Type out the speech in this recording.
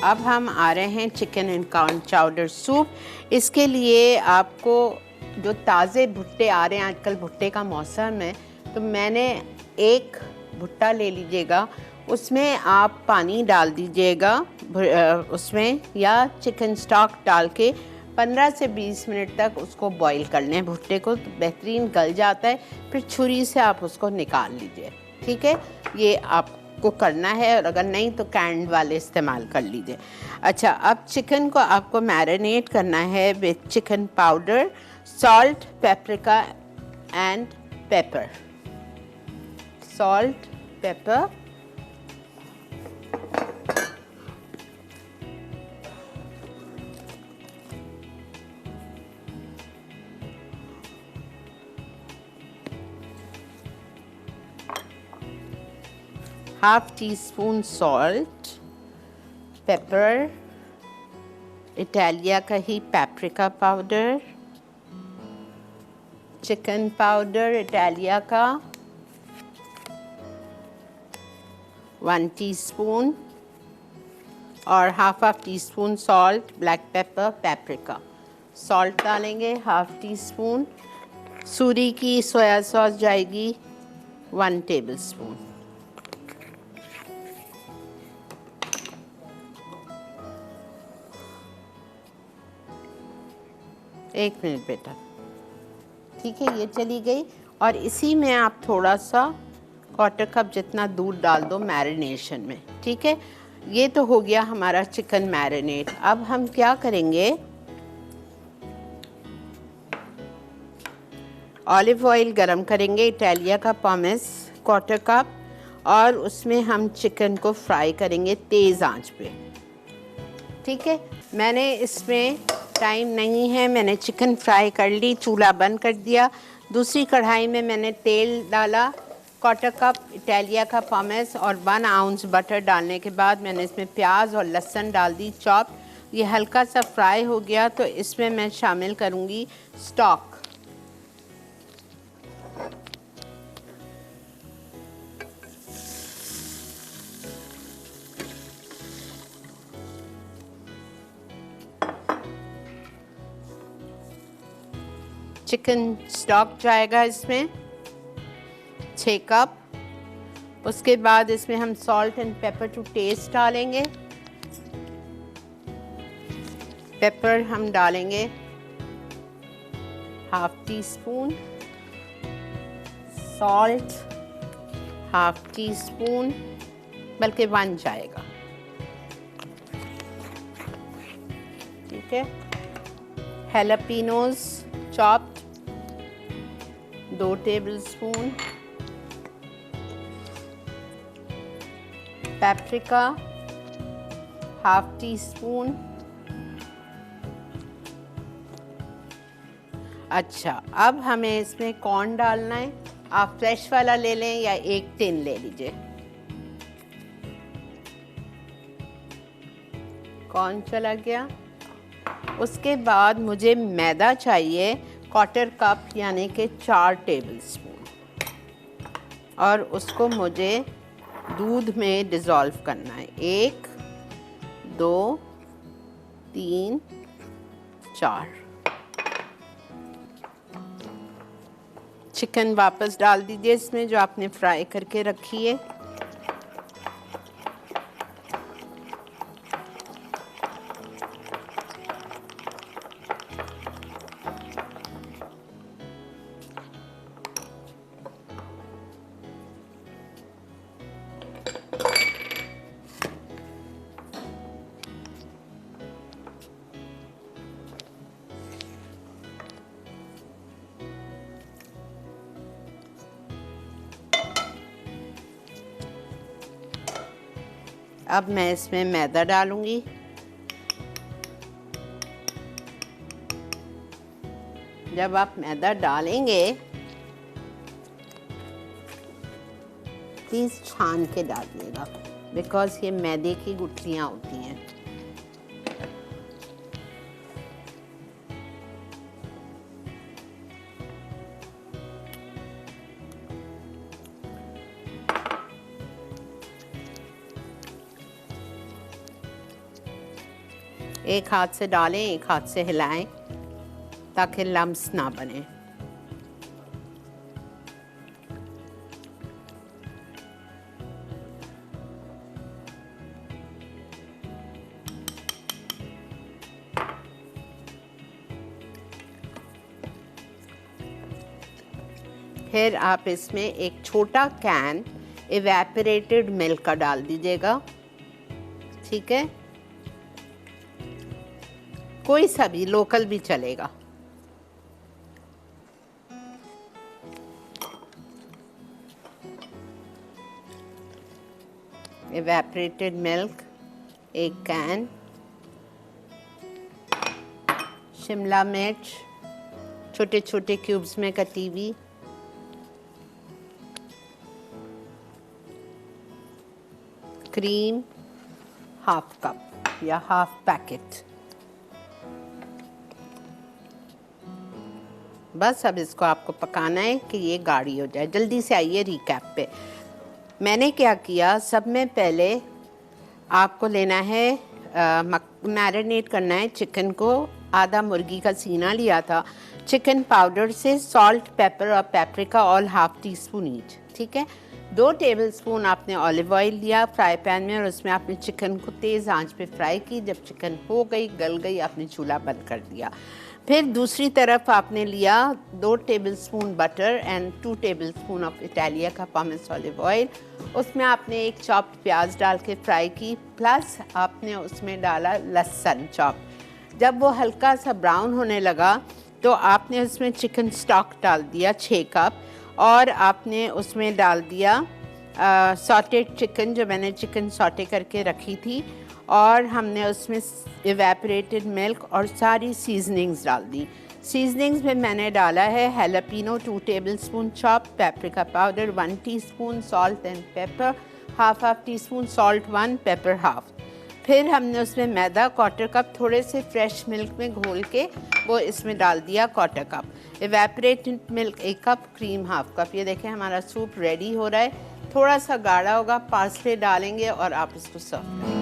अब हम आ रहे हैं chicken and corn chowder soup. इसके लिए आपको जो ताज़े भुट्टे आ रहे हैं, आजकल भुट्टे का मौसम है, तो मैंने एक भुट्टा ले लीजिएगा, उसमें आप पानी डाल दीजिएगा उसमें, या चिकन स्टॉक डाल के 15 से 20 मिनट तक उसको बॉईल कर लें भुट्टे को, तो बेहतरीन गल जाता है। फिर छुरी से आप उसको निकाल लीजिए, ठीक है। ये आपको करना है, और अगर नहीं तो कैंड वाले इस्तेमाल कर लीजिए। अच्छा, अब चिकन को आपको मैरिनेट करना है with chicken powder, salt, paprika and pepper. Salt, pepper, half teaspoon salt, pepper, Italia का ही paprika powder, chicken powder Italia का 1 टीस्पून, और half teaspoon salt, black pepper, paprika. Salt डालेंगे half teaspoon, सूरी की soya sauce जाएगी 1 tablespoon. एक minute बेटा, ठीक है, ये चली गई। और इसी में आप थोड़ा सा 1/4 कप जितना दूध डाल दो मैरिनेशन में, ठीक है। ये तो हो गया हमारा चिकन मैरिनेट। अब हम क्या करेंगे, ऑलिव ऑयल गरम करेंगे, इटालिया का पॉमेस 1/4 कप, और उसमें हम चिकन को फ्राई करेंगे तेज़ आंच पे, ठीक है। मैंने इसमें टाइम नहीं है, मैंने चिकन फ्राई कर ली, चूल्हा बंद कर दिया। दूसरी कढ़ाई में मैंने तेल डाला, 1/4 कप इटालिया का पॉमेस और 1 आउंस बटर डालने के बाद मैंने इसमें प्याज और लहसुन डाल दी चॉप। ये हल्का सा फ्राई हो गया तो इसमें मैं शामिल करूँगी स्टॉक। चिकन स्टॉक जाएगा इसमें 6 कप। उसके बाद इसमें हम salt and pepper to taste डालेंगे। पेपर हम डालेंगे half teaspoon, salt half teaspoon, बल्कि 1 जाएगा, ठीक है। Jalapenos chopped 2 tablespoon, paprika half teaspoon. अच्छा, अब हमें इसमें कॉर्न डालना है। आप फ्रेश वाला ले लें या एक टिन ले लीजिए। कॉर्न चला गया। उसके बाद मुझे मैदा चाहिए 1/4 कप, यानी कि 4 टेबलस्पून, और उसको मुझे दूध में डिज़ोल्व करना है। 1 2 3 4। चिकन वापस डाल दीजिए इसमें जो आपने फ्राई करके रखी है। अब मैं इसमें मैदा डालूंगी। जब आप मैदा डालेंगे प्लीज़ छान के डालिएगा, बिकॉज़ ये मैदे की गुठलियाँ होती हैं। एक हाथ से डालें, एक हाथ से हिलाएं ताकि लम्स ना बने। फिर आप इसमें एक छोटा कैन इवेपोरेटेड मिल्क का डाल दीजिएगा, ठीक है, कोई सा भी, लोकल भी चलेगा। इवेपोरेटेड मिल्क एक कैन, शिमला मिर्च छोटे छोटे क्यूब्स में कटी हुई, क्रीम हाफ कप या हाफ पैकेट। बस अब इसको आपको पकाना है कि ये गाढ़ी हो जाए। जल्दी से आइए रिकैप पे। मैंने क्या किया, सब में पहले आपको लेना है, मैरिनेट करना है चिकन को। आधा मुर्गी का सीना लिया था, चिकन पाउडर से सॉल्ट, पेपर और paprika all half tea spoon each, ठीक है। 2 टेबलस्पून आपने ऑलिव ऑयल लिया फ्राई पैन में और उसमें आपने चिकन को तेज़ आंच पे फ्राई की। जब चिकन हो गई, गल गई, आपने चूल्हा बंद कर दिया। फिर दूसरी तरफ आपने लिया 2 tablespoon butter and 2 tablespoon of Italia का पामेस ऑलिव ऑयल। उसमें आपने एक चॉप्ड प्याज डाल के फ्राई की, प्लस आपने उसमें डाला लहसुन चॉप। जब वो हल्का सा ब्राउन होने लगा तो आपने उसमें चिकन स्टॉक डाल दिया 6 कप, और आपने उसमें डाल दिया सॉटेड चिकन, जो मैंने चिकन सॉटे करके रखी थी, और हमने उसमें इवेपोरेटेड मिल्क और सारी सीजनिंग्स डाल दी। सीजनिंग्स में मैंने डाला है हैलापिनो 2 tablespoon chop, paprika powder 1 teaspoon, salt and paper half teaspoon, salt 1, paper half. फिर हमने उसमें मैदा 1/4 कप थोड़े से फ्रेश मिल्क में घोल के वो इसमें डाल दिया 1/4 cup, evaporated milk 1 cup, cream half cup. ये देखें हमारा सूप रेडी हो रहा है। थोड़ा सा गाढ़ा होगा, पार्सले डालेंगे और आप इसको सर्व करेंगे।